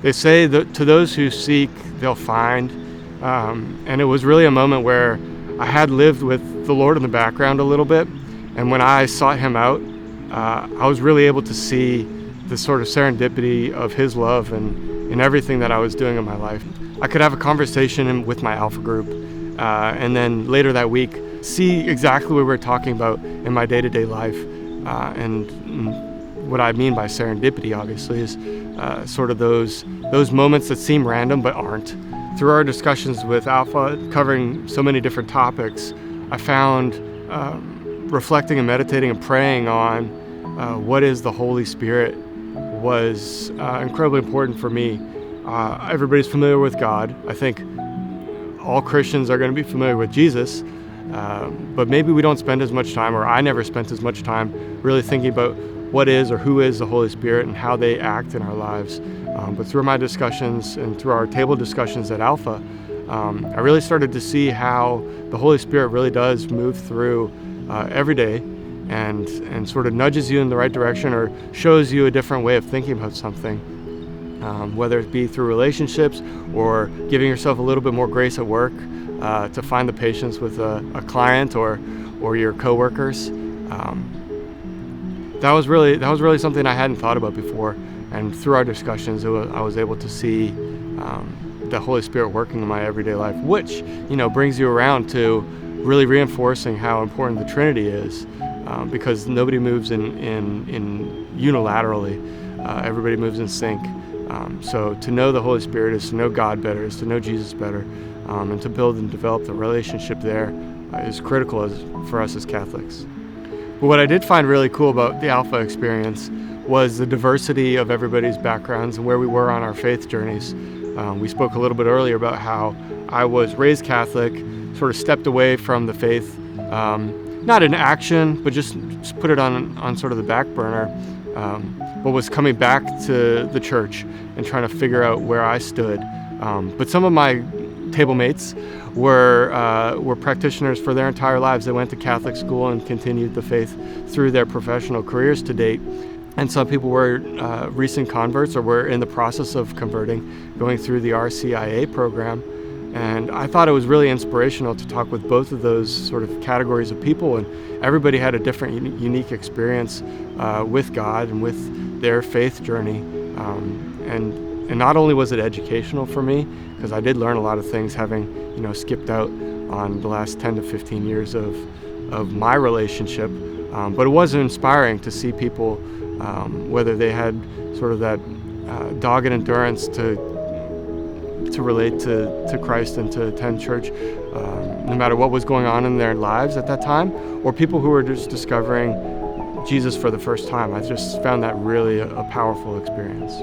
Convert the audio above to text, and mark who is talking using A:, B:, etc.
A: They say that to those who seek, they'll find. And it was really a moment where I had lived with the Lord in the background a little bit. And when I sought him out, I was really able to see the sort of serendipity of his love and in everything that I was doing in my life. I could have a conversation with my Alpha group, and then later that week, see exactly what we're talking about in my day-to-day life. And what I mean by serendipity, obviously, is sort of those moments that seem random but aren't. Through our discussions with Alpha, covering so many different topics, I found reflecting and meditating and praying on what is the Holy Spirit was incredibly important for me. Everybody's familiar with God. I think all Christians are going to be familiar with Jesus, but maybe we don't spend as much time, or I never spent as much time, really thinking about what is or who is the Holy Spirit and how they act in our lives. But through my discussions and through our table discussions at Alpha, I really started to see how the Holy Spirit really does move through every day and sort of nudges you in the right direction or shows you a different way of thinking about something, whether it be through relationships or giving yourself a little bit more grace at work to find the patience with a client or your coworkers. That was really something I hadn't thought about before, and through our discussions, I was able to see the Holy Spirit working in my everyday life, which brings you around to really reinforcing how important the Trinity is, because nobody moves in unilaterally. Everybody moves in sync. So to know the Holy Spirit is to know God better, is to know Jesus better, and to build and develop the relationship there is critical for us as Catholics. But what I did find really cool about the Alpha experience was the diversity of everybody's backgrounds and where we were on our faith journeys. We spoke a little bit earlier about how I was raised Catholic, sort of stepped away from the faith, not in action, but just put it on sort of the back burner, but was coming back to the church and trying to figure out where I stood. But some of my table mates were practitioners for their entire lives. They went to Catholic school and continued the faith through their professional careers to date. And some people were recent converts or were in the process of converting, going through the RCIA program. And I thought it was really inspirational to talk with both of those sort of categories of people, and everybody had a different, unique experience with God and with their faith journey. And not only was it educational for me, because I did learn a lot of things having skipped out on the last 10 to 15 years of my relationship, but it was inspiring to see people, whether they had sort of that dogged endurance to relate to Christ and to attend church, no matter what was going on in their lives at that time, or people who were just discovering Jesus for the first time. I just found that really a powerful experience.